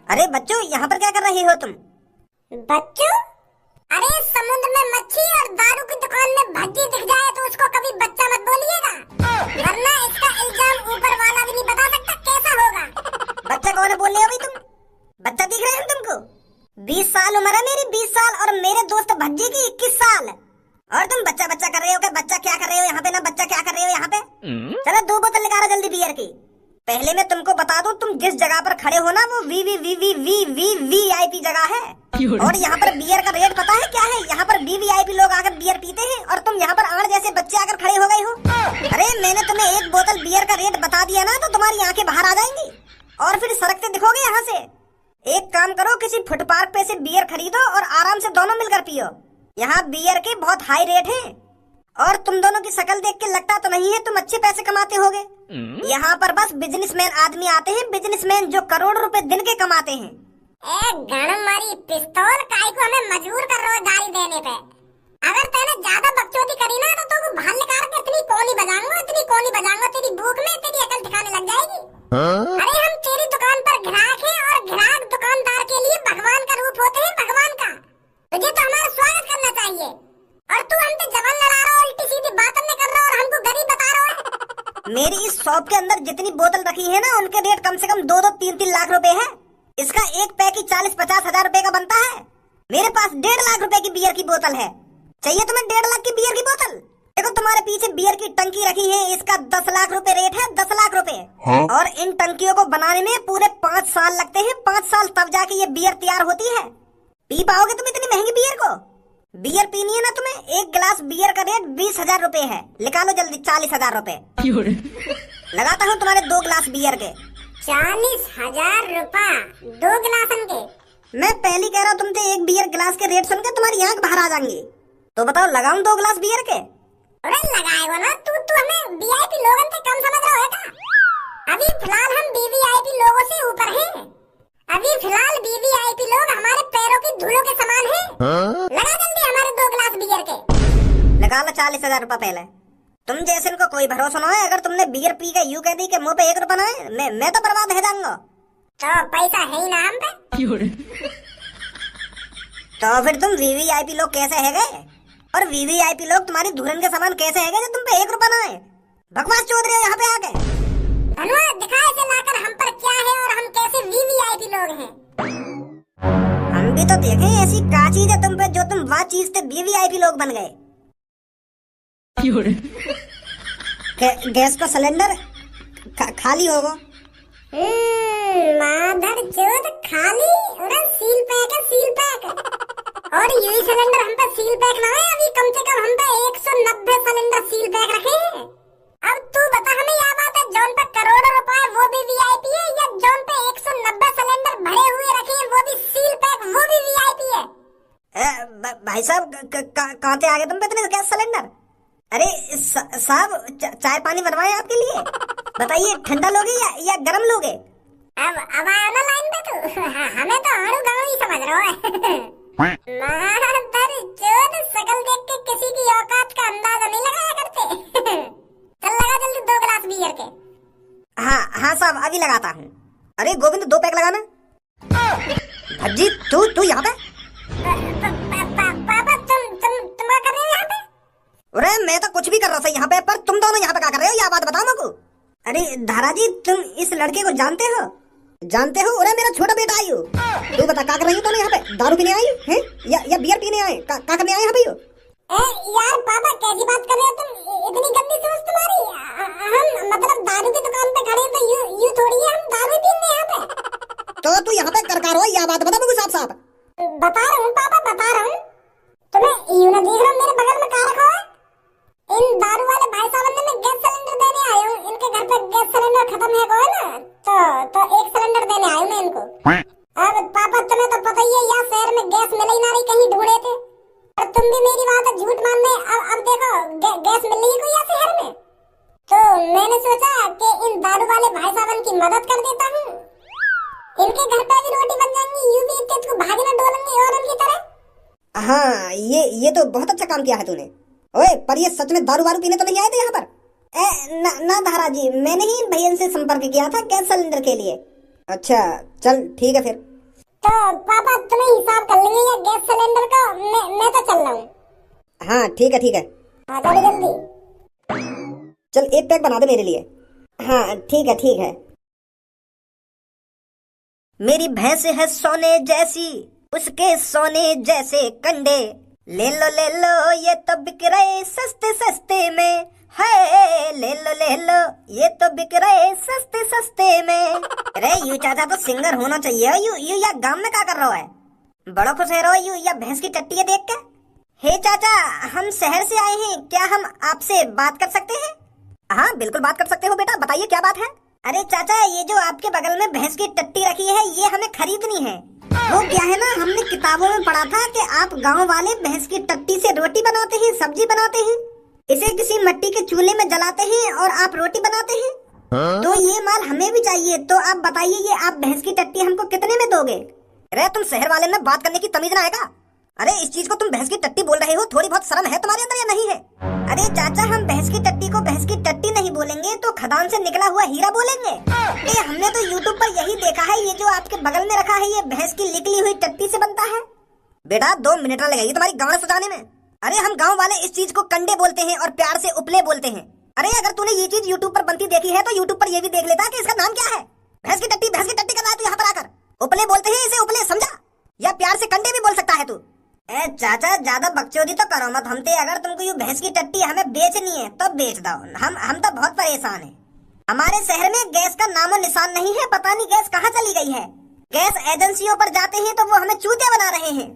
अरे बच्चों, यहाँ पर क्या कर रही हो तुम? बच्चों? अरे समुद्र में मच्छी और दारू की दुकान में भज्जी दिख जाए तो उसको कभी बच्चा मत बोलिएगा, वरना इसका इल्जाम ऊपर वाला भी नहीं बता सकता कैसा होगा। बच्चा कौन है बोलने अभी तुम? बच्चा दिख रहे हैं तुमको? 20 साल उम्र है मेरी, 20 साल, और मेरे दोस्त भज्जी की 21 साल। और तुम बच्चा बच्चा कर रहे हो क्या? बच्चा क्या कर रहे हो यहाँ पे? ना बच्चा क्या कर रहे हो यहाँ पे? चलो 2 बोतल निकालो जल्दी बियर की। पहले मैं तुमको बता दूं, तुम जिस जगह पर खड़े हो ना वो वीवीआईपी जगह है। और यहाँ पर बियर का रेट पता है क्या है? यहाँ पर वीवीआईपी लोग आकर बियर पीते हैं और तुम यहाँ पर आड़ जैसे बच्चे आकर खड़े हो गए हो। अरे मैंने तुम्हें 1 बोतल बियर का रेट बता दिया ना तो तुम्हारी आंखें बाहर आ जाएंगी और फिर सड़कते दिखोगे यहाँ से। एक काम करो, किसी फुटपाथ पे से बियर खरीदो और आराम से दोनों मिलकर पियो। यहाँ बियर के बहुत हाई रेट है और तुम दोनों की शक्ल देख के लगता तो नहीं है तुम अच्छे पैसे कमाते होगे। यहाँ पर बस बिजनेसमैन आदमी आते हैं, बिजनेसमैन जो करोड़ रुपए दिन के कमाते हैं। गणम मारी पिस्तौल काय को हमें मजबूर कर रहा है गाड़ी देने पे। अगर तूने ज्यादा बकचोदी करी ना तो तू भाल निकाल के इतनी कोनी बजाऊंगा तेरी भूख में तेरी अकल ठिकाने लग जाएगी। अरे हम तेरी दुकान पर ग्राहक हैं और ग्राहक दुकानदार के लिए भगवान का रूप होते हैं, भगवान का। तुझे तो हमारा स्वागत करना चाहिए और तू हमसे जबान लड़ा रहा, उल्टी सीधी बातें नहीं कर रहा और हमको गरीब बता रहा है। मेरी इस शॉप के अंदर जितनी बोतल रखी है ना उनके रेट कम से कम 2-2, 3-3 लाख रुपए है। इसका एक पैक ही 40-50 हजार रुपए का बनता है। मेरे पास 1.5 लाख रुपए की बियर की बोतल है। चाहिए तुम्हें 1.5 लाख की बियर की बोतल? देखो तुम्हारे पीछे बियर की टंकी रखी है, इसका 10 लाख रुपए रेट है, 10 लाख रुपए। और इन टंकियों को बनाने में पूरे 5 साल लगते हैं, 5 साल तब जाके ये बियर तैयार होती है। पी पाओगे तुम इतनी महंगी बियर को? बियर पीनी है ना तुम्हें? 1 गिलास बियर का रेट 20 हजार रुपए है। निकालो जल्दी 40 हजार रुपए। लगाता हूँ तुम्हारे 2 गिलास बियर के। 40 हजार रुपया 2 गिलास के? मैं पहली कह रहा हूँ, तुमसे 1 बियर गिलास के रेट सुनकर तुम्हारी आंख बाहर आ जाएंगी। तो बताओ लगाऊं 2 गिलास बियर के? अरे लगाएगा ना तू हमें वीआईपी लोगों से कम समझ रहा है क्या? अभी फिलहाल हम वीवीआईपी लोगों से ऊपर हैं। अभी फिलहाल वीवीआईपी लोग हमारे पैरों की धूलों के समान हैं। लगा जल्दी हमारे 2 गिलास बियर के। लगा लो 40 हजार रुपए पहले। तुम जैसे इनको कोई भरोसा ना है। अगर तुमने बियर पी के यूं कह दी कि मुंह पे 1 रुपया ना है, मैं तो बर्बाद हो जाऊंगा। तो पैसा है ही ना हम पे। तो फिर तुम वीवीआईपी लोग कैसे है गए? और वीवीआईपी लोग तुम्हारी धुरन के समान कैसे है गए जो तुम पे 1 रुपया ना है? बकवास चोद रहे हो यहाँ पे आके। धन्यवाद दिखाए से लाकर हम पर क्या है और हम कैसे वीवीआईपी लोग हैं। हम भी तो देखें ऐसी क्या चीज है तुम पे जो तुम वह चीज से वीवीआईपी लोग बन गए। गैस का सिलेंडर खाली होगा। माधर चोद खाली और सील पैक है, सील पैक। और यही सिलेंडर हम पे सील पैक ना है, अभी कम से कम हम पे 190 सिलेंडर सील पैक रखे हैं। अब तू बता हमें यह बात है जौन पे करोड़ों रुपए वो भी वीआईपी है या जौन पे 190 सिलेंडर भरे हुए रखे हैं वो भी सील पैक वो भी वीआईपी है? भाई साहब कहाँ से आ गए तुम पे इतने गैस सिलेंडर? अरे साहब चाय पानी बनवाए आपके लिए? बताइए ठंडा लोगे या गरम लोगे? अब आया ना लाइन पे तू। हमें तो आड़ू गाँव ही समझ रहा है। माधर चोद शकल देख के किसी की औकात का अंदाजा नहीं लगाया करते। चल लगा जल्दी 2 गिलास बियर के। हाँ साहब अभी लगाता हूँ। अरे गोविंद 2 पैक लगाना। भज्जी तू यहाँ पे? पापा तुम क्या कर रहे हो यहाँ पे? अरे मैं तो कुछ भी कर रहा था यहाँ पे, पर तुम दोनों यहाँ पे क्या कर रहे हो? यह बात बताओ मुझको। अरे धारा जी तुम इस लड़के को जानते हो? अरे मेरा छोटा बेटा आई हो। तू बता क्या कर रही हो दोनों यहाँ पे? दारू पीने आई हो या बियर पीने आए? क्या करने आए यहाँ पे? यार पापा कैसी बात कर रहे हो तुम? इतनी गंदी सोच तुम्हारी। हम मतलब दारू की दुकान पे खड़े तो यू थोड़ी है हम दारू पीने यहाँ पे। तो तू यहाँ पे कर हो यह बात बता मुझे साफ। बता रहा हूँ पापा, बता रहा हूँ। तुम्हें यूं ना देख रहा हूँ मेरे बगल में क्या रखा है? इन दारू वाले भाई साहब ने मैं गैस सिलेंडर देने आया हूँ। इनके घर पे गैस सिलेंडर खत्म है को है ना, तो 1 सिलेंडर देने आया हूँ मैं इनको। अब पापा तुम्हें तो पता ही है यहाँ शहर में गैस मिल ही ना रही, कहीं ढूंढे थे और तुम भी मेरी बात झूठ मानने। अब देखो गैस मिल रही है कोई यहाँ शहर में, तो मैंने सोचा कि इन दारू वाले भाई साहब की मदद कर देता हूँ। इनके घर पे भी रोटी बन जाएंगी, यूं भी इतने को भागे ना डोलेंगे और उनकी तरह। हाँ ये तो बहुत अच्छा काम किया है तूने। ओए पर ये सच में दारू वारू पीने तो नहीं आए थे यहाँ पर? ना धारा जी, मैंने ही इन भैया से संपर्क किया था गैस सिलेंडर के लिए। अच्छा चल ठीक है फिर। तो पापा तुम्हें हिसाब कर लेंगे ये गैस सिलेंडर का। मैं तो चल रहा हूँ। हाँ ठीक है ठीक है। हाँ जल्दी जल्दी। चल एक पैक बना दे मेरे लिए। हाँ ठीक है ठीक है। मेरी भैंस है सोने जैसी, उसके सोने जैसे कंडे, ले लो ये तो बिक रहे सस्ते सस्ते में, है ले लो ये तो बिक रहे सस्ते सस्ते में। अरे यू चाचा तो सिंगर होना चाहिए। यू या गांव में क्या कर रहा है? बड़ा खुश है रहो यू या भैंस की टट्टी देख के। हे चाचा, हम शहर से आए हैं, क्या हम आपसे बात कर सकते हैं? हाँ बिल्कुल बात कर सकते हो बेटा, बताइए क्या बात है? अरे चाचा, ये जो आपके बगल में भैंस की टट्टी रखी है ये हमें खरीदनी है। वो क्या है ना, हमने किताबों में पढ़ा था कि आप गांव वाले भैंस की टट्टी से रोटी बनाते हैं, सब्जी बनाते हैं, इसे किसी मिट्टी के चूल्हे में जलाते हैं और आप रोटी बनाते हैं। तो ये माल हमें भी चाहिए। तो आप बताइए, ये आप भैंस की टट्टी हमको कितने में दोगे? अरे तुम शहर वाले में बात करने की तमीज ना आएगा? अरे इस चीज को तुम भैंस की टट्टी बोल रहे हो, थोड़ी बहुत शर्म है तुम्हारे अंदर या नहीं है? अरे चाचा, हम भैंस की टट्टी को भैंस की टट्टी नहीं बोलेंगे तो खदान से निकला हुआ हीरा बोलेंगे। ये हमने तो यूट्यूब पर यही देखा है, ये जो आपके बगल में रखा है ये भैंस की निकली हुई टट्टी से बनता है। बेटा 2 मिनट लगेगी तुम्हारी गाँव सजाने में। अरे हम गाँव वाले इस चीज को कंडे बोलते हैं और प्यार से उपले बोलते हैं। अरे अगर तूने ये चीज यूट्यूब पर बनती देखी है तो यूट्यूब पर ये भी देख लेता कि इसका नाम क्या है। भैंस की टट्टी कर रहा है तू यहाँ पर आकर। उपले बोलते हैं इसे, उपले समझा? या प्यार से कंडे भी बोल सकता है तू। ए चाचा, ज्यादा बकचोदी तो करो मत हमसे। अगर तुमको ये भैंस की टट्टी हमें बेचनी है तो बेच दो। हम तो बहुत परेशान हैं। हमारे शहर में गैस का नामो निशान नहीं है, पता नहीं गैस कहाँ चली गई है। गैस एजेंसियों पर जाते हैं तो वो हमें चूतिया बना रहे हैं,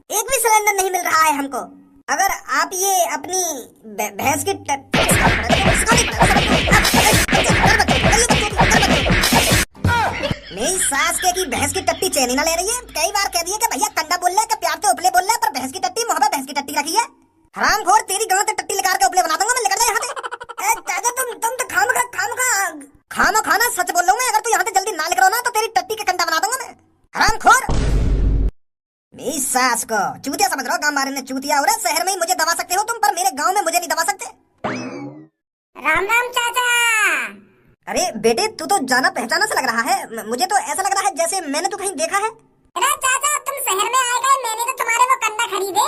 एक भी सिलेंडर नहीं मिल रहा है हमको। अगर आप ये अपनी भैंस की मेरी सास के की भैंस की टट्टी चैनी ना ले रही है। कई बार कह दिया कि भैया कंडा बोल रहा है, प्यार से उपले बोल रहा है, पर भैंस की टट्टी मोहब्बत भैंस की टट्टी रखी है। हरामखोर, तेरी गांव तक टट्टी लेकर के उपले बना दूंगा मैं, लेकर जा यहाँ से। चाचा तुम तो खाम खाना सच बोल रहा हूँ मैं। अगर तू यहाँ से जल्दी ना लेकर ना तो तेरी टट्टी का कंडा बना दूंगा मैं। हरामखोर, मेरी सास को चूतिया समझ रहा हो? गाँव मारे ने चूतिया हो रहा है। शहर में ही मुझे दबा सकते हो तुम, पर मेरे गाँव में मुझे नहीं दबा सकते। राम राम चाचा। अरे बेटे, तू तो जाना पहचाना सा लग रहा है। मुझे तो ऐसा लग रहा है जैसे मैंने तो कहीं देखा है। अरे चाचा, तुम शहर में आ गए, मैंने तो तुम्हारे वो कंडा खरीदे।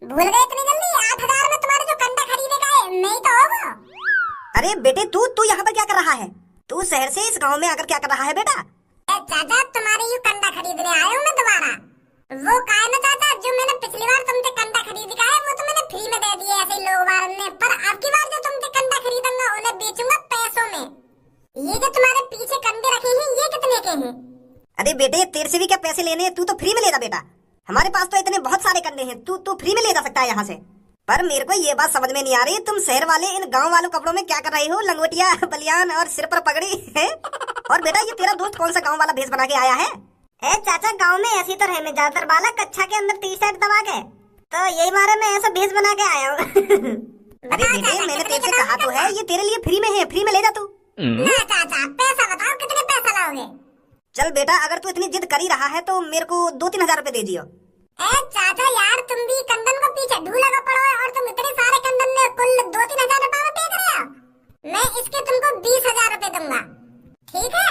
भूल गए इतनी जल्दी? 8,000 में तुम्हारे जो कंडा खरीदे गए, नहीं तो होगा। अरे बेटे, तू यहाँ पर क्या कर रहा है? तू शहर से इस गाँव में आकर क्या कर रहा है बेटा? चाचा, तुम्हारे ये कंडा खरीदने आया हूँ मैं दोबारा। वो का है ना चाचा, जो मैंने पिछली बार तुमसे कंडा खरीद का है वो तो मैंने फ्री में दे दिए ऐसे लोग बार ने, पर अब की बार जो तुमसे कंडा खरीदूंगा उन्हें बेचूंगा पैसों में। ये जो तुम्हारे पीछे कंडे रखे हैं ये कितने के हैं? अरे बेटे, तेरे से भी क्या पैसे लेने हैं? तू तो फ्री में ले जा बेटा। हमारे पास तो इतने बहुत सारे कंडे हैं, तू फ्री में ले जा सकता है यहाँ से। पर मेरे को ये बात समझ में नहीं आ रही, तुम शहर वाले इन गाँव वालों कपड़ों में क्या कर रहे हो? लंगोटिया, बलियान और सिर पर पगड़ी है। और बेटा, ये तेरा दोस्त कौन सा गाँव वाला भेष बना के आया है? ए चाचा, गांव में ऐसी तो रहने ज्यादातर बालक कक्षा के अंदर टी-शर्ट दबा के, तो यही मारे मैं ऐसा भेष बना के आया हूँ। अरे बेटे, मैंने तेरे से कहा तो है ये तेरे लिए फ्री में है, फ्री में ले जा तू। ना चाचा, पैसा बताओ, कितने पैसा लाओगे? चल बेटा, अगर तू इतनी जिद कर ही रहा है तो मेरे को 2-3 हजार रुपए दे दियो। ए चाचा यार, तुम भी कंदन को पीछे ढूला का पड़ो है और तुम इतने सारे कंदन में कुल 2-3 हजार रुपए में पे कर रहे हो। मैं इसके तुमको 20,000 रुपए दूंगा, ठीक है?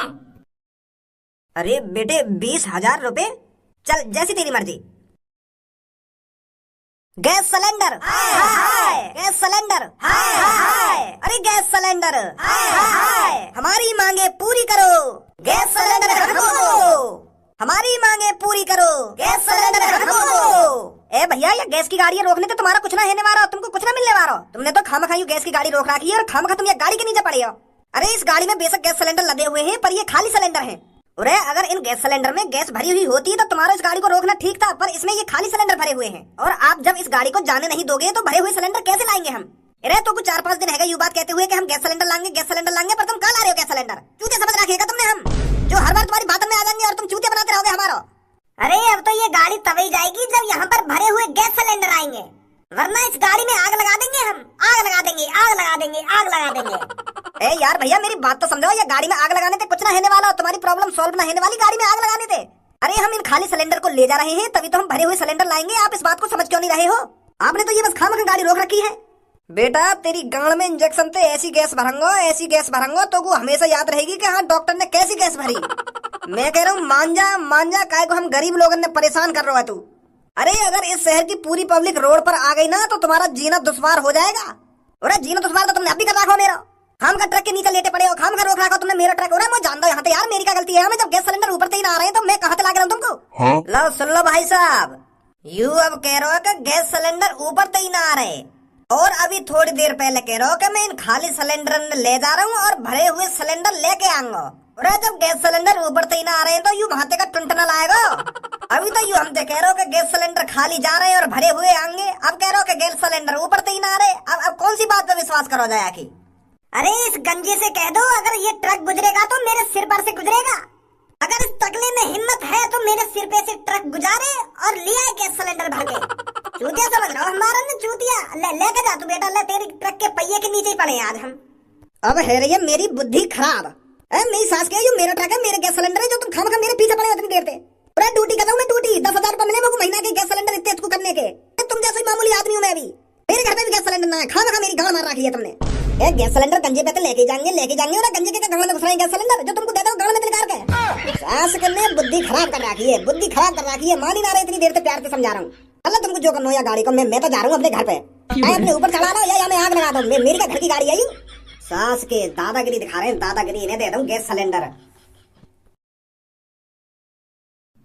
अरे बेटे, 20,000 रुपए? चल जैसी तेरी मर्जी। गैस सिलेंडर, गैस सिलेंडर, अरे गैस सिलेंडर, हमारी मांगे पूरी करो। गैस सिलेंडर खरीदो, हमारी मांगे पूरी करो। गैस सिलेंडर खरीदो। ए भैया, ये गैस की गाड़ी रोकने तो तुम्हारा कुछ ना होने वाला, तुमको कुछ ना मिलने वाला। तुमने तो खामखा गैस की गाड़ी रोक रखी है और खामखा तुम ये गाड़ी के नीचे पड़े हो। अरे इस गाड़ी में बेशक गैस सिलेंडर लगे हुए हैं पर ये खाली सिलेंडर है। अरे अगर इन गैस सिलेंडर में गैस भरी हुई होती तो तुम्हारा इस गाड़ी को रोकना ठीक था, पर इसमें ये खाली सिलेंडर भरे हुए हैं। और आप जब इस गाड़ी को जाने नहीं दोगे तो भरे हुए सिलेंडर कैसे लाएंगे हम? अरे तो कुछ 4-5 दिन है यू बात कहते हुए कि हम गैस सिलेंडर लाएंगे, गैस सिलेंडर लाएंगे, पर तुम कहाँ ला रहे हो गैस सिलेंडर? चूतिया समझ रखिएगा तुमने हम, जो हर बार तुम्हारी बातों में आ जाएंगे और तुम चूतिया बनाते रहोगे हमारा। अरे अब तो ये गाड़ी तभी जाएगी जब यहाँ पर भरे हुए गैस सिलेंडर आएंगे, वरना इस गाड़ी में आग लगा देंगे हम। आग लगा देंगे, आग लगा देंगे, आग लगा देंगे। ए यार भैया, मेरी बात तो समझो, ये गाड़ी में आग लगाने से कुछ ना होने वाला, तुम्हारी प्रॉब्लम सॉल्व ना होने वाली गाड़ी में आग लगाने से। अरे हम इन खाली सिलेंडर को ले जा रहे हैं तभी तो हम भरे हुए सिलेंडर लाएंगे। आप इस बात को समझ क्यों नहीं रहे हो? आपने तो ये बस खामखा गाड़ी रोक रखी है। बेटा, तेरी गांड में इंजेक्शन से ऐसी गैस भरंगो, ऐसी गैस भरंगो तो वो हमेशा याद रहेगी कि हाँ डॉक्टर ने कैसी गैस भरी। मैं कह रहा हूँ मान जा काय को हम गरीब लोगों ने परेशान कर रहा है तू। अरे अगर इस शहर की पूरी पब्लिक रोड पर आ गई ना तो तुम्हारा जीना दुश्वार हो जाएगा। अरे जीना दुश्वार तो तुमने अभी कर रखा मेरा। खाम का ट्रक के नीचे लेटे पड़े हो, खाम का रोक रखा तुमने मेरा ट्रक। हो रहा है मैं जानता हूँ यहाँ पे यार मेरी क्या गलती है। मैं जब गैस सिलेंडर ऊपर से ही ना आ रहे हैं तो मैं कहाँ से ला रहा हूँ तुमको। लो सुन लो भाई साहब, यू अब कह रहे हो कि गैस सिलेंडर ऊपर से ही ना आ रहे, और अभी थोड़ी देर पहले कह रहे हो कि मैं इन खाली सिलेंडर ले जा रहा हूँ और भरे हुए सिलेंडर लेके आऊंगा। और जब गैस सिलेंडर ऊपर से ही ना आ रहे हैं तो यू भाते का टुंटना लाएगा। अभी तो यू हमसे कह रहे हो कि गैस सिलेंडर खाली जा रहे हैं और भरे हुए आएंगे, अब कह रहे हो कि गैस सिलेंडर ऊपर से ही ना आ रहे। अब कौन सी बात पे विश्वास करो जाए आखिर। अरे इस गंजे से कह दो अगर ये ट्रक गुजरेगा तो मेरे सिर पर से गुजरेगा। अगर इस तगले में हिम्मत है तो मेरे सिर पे से ट्रक गुजारे और ले आए गैस सिलेंडर भर के। चूतिया समझ रहा हो हमारा ना चूतिया। लेके जा तू बेटा, ले तेरी ट्रक के पहिए के नीचे ही पड़े आज हम। अब है रही है मेरी बुद्धि खराब। मेरी सास के जो मेरा ट्रक है, मेरे गैस सिलेंडर है, जो तुम खामखा मेरे पीछे पड़े हो इतनी देर से। पूरा ड्यूटी कर रहा हूँ मैं, ड्यूटी 10,000 रुपए मिले मेरे महीना के गैस सिलेंडर इतने को करने के। तुम जैसे मामूली आदमी हूँ मैं भी। मेरे घर पे भी गैस सिलेंडर ना है, खामखा मेरी गांड मार रखी है तुमने। गैस सिलेंडर गंजे पे तो लेके जाएंगे और गंजे के गांड में घुसाएंगे गैस सिलेंडर जो तुमको दे दो गांड में निकाल के। सास ने बुद्धि खराब कर रखी है, बुद्धि खराब कर रखी है। मान ही ना रहे, इतनी देर से प्यार से समझा रहा हूँ। अल्लाह तुमको जो करना हो या गाड़ी को, मैं तो जा रहा हूँ अपने घर पे। अपने ऊपर चढ़ा लो या मैं आग लगा दूँ। मेरी क्या घर की गाड़ी है यू। सास के दादागिरी दिखा रहे हैं, दादागिरी। इन्हें दे दूं गैस सिलेंडर।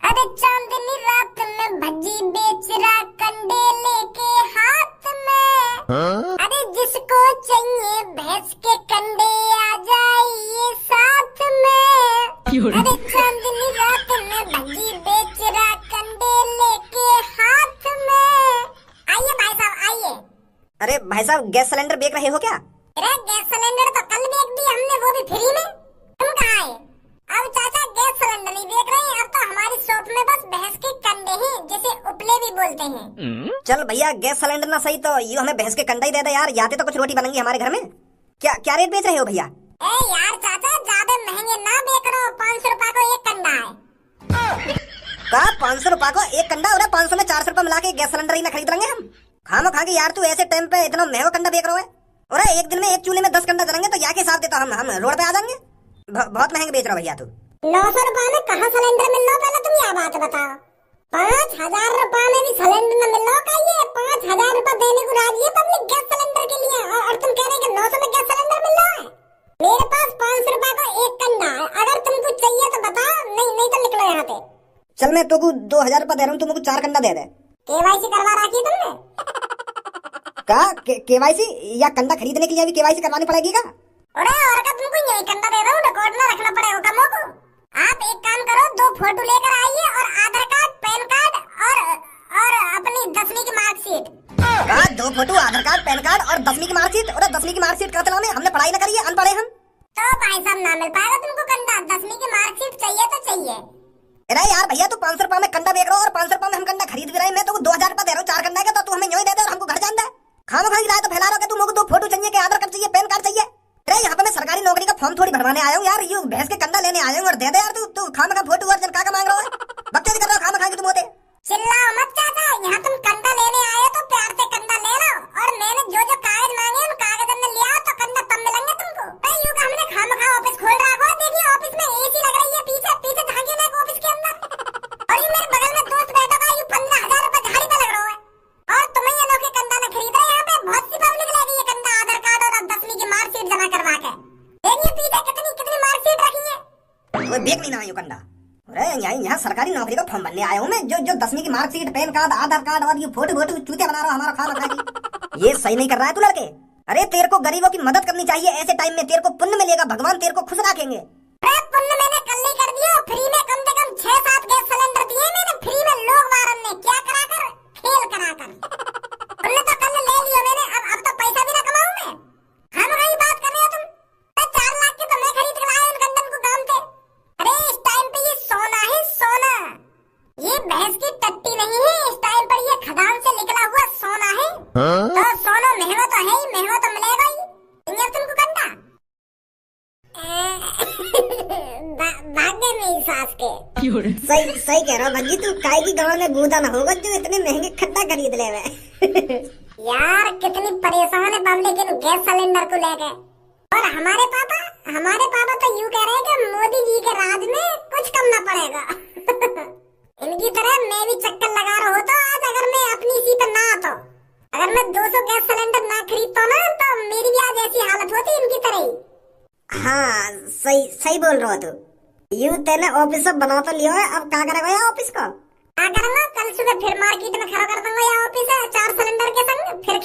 अरे चांदनी रात में भज्जी बेच रहा कंडे लेके हाथ में। अरे जिसको चाहिए भैंस के कंडे आ जाइए साथ में। अरे चांदनी रात में भज्जी बेच रहा कंडे लेके हाथ में। आइए भाई साहब आइए। अरे भाई साहब गैस सिलेंडर बेच रहे हो क्या? अरे गैस सिलेंडर तो कल बेच दी हमने, वो भी फ्री में। तुम कहाँ आए? अब चाचा गैस सिलेंडर नहीं देख रहे हैं, अब तो हमारी शॉप में बस भैंस के कंडे हैं, जिसे उपले भी बोलते हैं। चल भैया गैस सिलेंडर ना सही तो ये हमें भैंस के कंडा ही दे दे यार, याते तो कुछ रोटी बनेंगी हमारे घर में। क्या रेट बेच रहे हो भैया? ए यार चाचा ज्यादा महंगे ना बेच रहे हो, 500 रुपए को एक कंडा है। का 500 रुपए को एक कंडा? और 500 में 400 रुपए मिला के गैस सिलेंडर ही ना खरीद लेंगे हम। खामो खा के यार तू ऐसे टाइम पे इतना महंगा कंडा बेच रहा है। और एक दिन में एक चूल्हे में 10 कंडा जलेंगे तो या के हिसाब देता हम रोड पे आ जाएंगे। बहुत महंगे बेच रहा भैया तू। 900 रुपए में कहाँ सिलेंडर मिल रहा? पहले तुम यह बात बताओ। 5,000 रुपए में भी सिलेंडर न मिल रहा है। ये 5,000 रुपए देने को राजी है पब्लिक गैस सिलेंडर के लिए, और तुम कह रहे हैं कि 900 में गैस सिलेंडर मिल रहा है। मेरे पास 500 रुपए का एक कंडा है, अगर तुमको चाहिए तो बताओ, नहीं तो निकलो यहाँ से। चल मैं तुमको 2,000 रुपए दे रहा हूँ, तुमको 4 कंडा दे दे। केवाईसी करवा रखी है तुमने? का केवाईसी या कंडा खरीदने के लिए भी केवाईसी करवानी पड़ेगी का? अरे और का तुमको यही कंडा दे रहा हूँ, रिकॉर्ड ना रखना पड़ेगा कमों को। आप एक काम करो, 2 फोटो लेकर आइए और आधार कार्ड, पैन कार्ड और अपनी 10वीं की मार्कशीट। 2 फोटो, आधार कार्ड, पैन कार्ड और 10वीं की मार्कशीट। और 10वीं की मार्कशीट का चलाने हमने पढ़ाई ना करी है, अनपढ़ है हम। तो भाई साहब ना मिल पाएगा तुमको कंडा, 10वीं की मार्कशीट चाहिए तो चाहिए। अरे यार भैया तू 500 रुपए में कंडा बेच रहा हो और 500 रुपए में हम कंडा खरीद भी रहे हैं। मैं तो 2,000 रुपए दे रहा हूँ 4 कंडा के, तो तू हमें यूं ही दे दे और हमको घर जान दे। खाना खाई राय तो फैला रहा है, तू मुझको 2 फोटो चाहिए, आधार कार्ड चाहिए, पैन कार्ड चाहिए। अरे यहाँ पे मैं सरकारी नौकरी का फॉर्म थोड़ी भरवाने आया हूँ यार, यू भैंस के कंडा लेने आया हूँ और दे दे यार। तू खाना खा फोटो अर्जन का मांग रहा है, बच्चे कर रहा है खाना खा के तुम होते। चिल्लाओ मत चाचा, यहाँ तुम कंडा लेने आए हो तो प्यार से कंडा ले लो, और मैंने जो कागज मांगे उन कागज में ले आओ तो कंडा तब मिलेंगे तुमको। यू का हमने खाना खा ऑफिस खोल रखा है, देखिए ऑफिस में एसी लग रही है, पीछे झांकी ना ऑफिस के अंदर। और ये मेरे बगल में दोस्त बैठा था, ये 15,000 रुपए झाड़ी पे लग रहा है, और तुम्हें ये लोग कंडा न खरीद रहे। यहाँ पे बहुत सी पब्लिक लेगी ये कंडा, आधार कार्ड और 10वीं की मार्कशीट जमा करवा के। देखिए पीछे कितनी मार्कशीट रखी है। कोई देख नहीं ना ये कंडा। अरे यहाँ सरकारी नौकरी का फॉर्म भरने आया हूँ मैं, जो 10वीं की मार्कशीट, पैन कार्ड, आधार कार्ड और ये फोटो चूतिया बना रहा हमारा खाना खा। ये सही नहीं कर रहा है तू लड़के। अरे तेरे को गरीबों की मदद करनी चाहिए, ऐसे टाइम में तेरे को पुण्य मिलेगा, भगवान तेरे को खुश रखेंगे। अरे पुण्य मैंने कल ही कर दिया, फ्री में कम से कम 6-7 गैस सिलेंडर दिए मैंने फ्री में, लोग वारन ने क्या करा कर, खेल करा कर। पुण्य तो कल ले लिया मैंने, अब तो पैसा भी ना कमाऊं मैं। हम रही बात कर रहे हो तुम, 4 लाख के तो मैं खरीद कर लाया इन कंडम को काम से। अरे इस टाइम पे ये सोना है सोना, ये भैंस की टट्टी नहीं है, इस टाइम पर ये खदान से निकला हुआ सोना है। तो सोना महंगा तो है ही, महंगा तो मिलेगा ही। तुमको कंडा भाग्य में सास के। सही कह रहा हूँ भज्जी, तू काय की गाँव में गूदा ना होगा जो इतने महंगे खड्डा खरीद ले वे। यार कितनी परेशान है पब्लिक इन गैस सिलेंडर को लेके, और हमारे पापा हमारे पापा तो यूं कह रहे हैं कि मोदी जी के राज में कुछ कम ना पड़ेगा। इनकी तरह मैं भी चक्कर लगा रहा होता आज, अगर मैं अपनी इसी पे ना आता, अगर मैं 200 गैस सिलेंडर ना खरीदता ना, तो मेरी भी आज ऐसी हालत होती इनकी तरह ही। हाँ सही सही बोल रहा तू। यूं तेने ऑफिस बना तो लियो है, अब क्या करेगा ये ऑफिस को? क्या करूंगा, कल सुबह फिर मार्केट में खड़ा कर दूंगा या ऑफिस है 4 सिलेंडर के संग, फिर